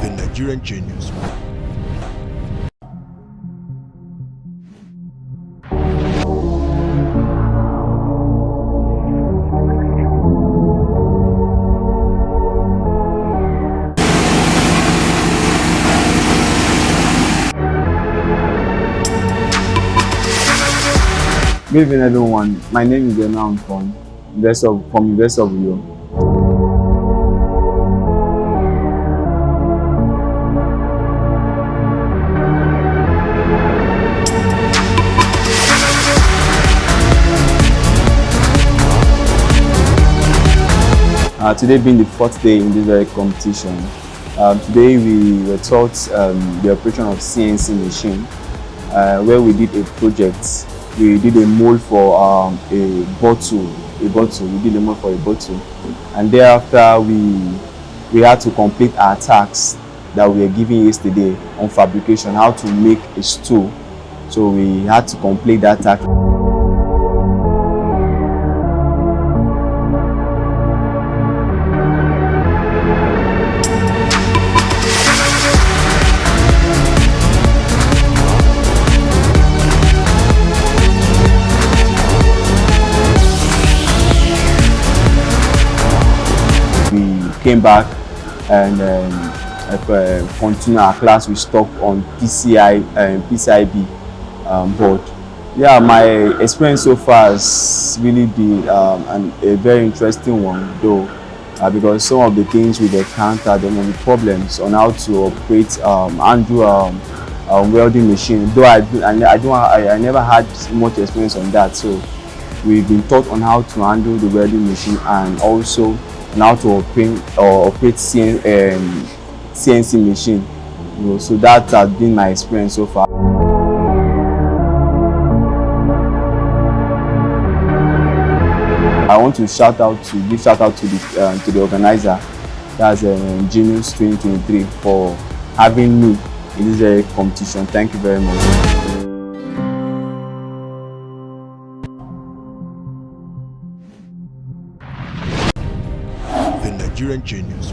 The Nigerian genius. Good evening, everyone. My name is Akpan from University of Uyo. Today being the fourth day in this very competition. Today we were taught the operation of CNC machine, where we did a project. We did a mold for a bottle. We did a mold for a bottle, and thereafter we had to complete our tasks that we were given yesterday on fabrication, how to make a stool. So we had to complete that task. Came back and continued our class. We stopped on PCIB board. Yeah, my experience so far has really been a very interesting one, though, because some of the things we've encountered and the problems on how to operate handle welding machine. Though I never had much experience on that, so we've been taught on how to handle the welding machine and also on how to operate CNC machine. So that has been my experience so far. I want to give shout out to the organizer, that's Genius 2023, for having me in this competition. Thank you very much. The Nigerian genius.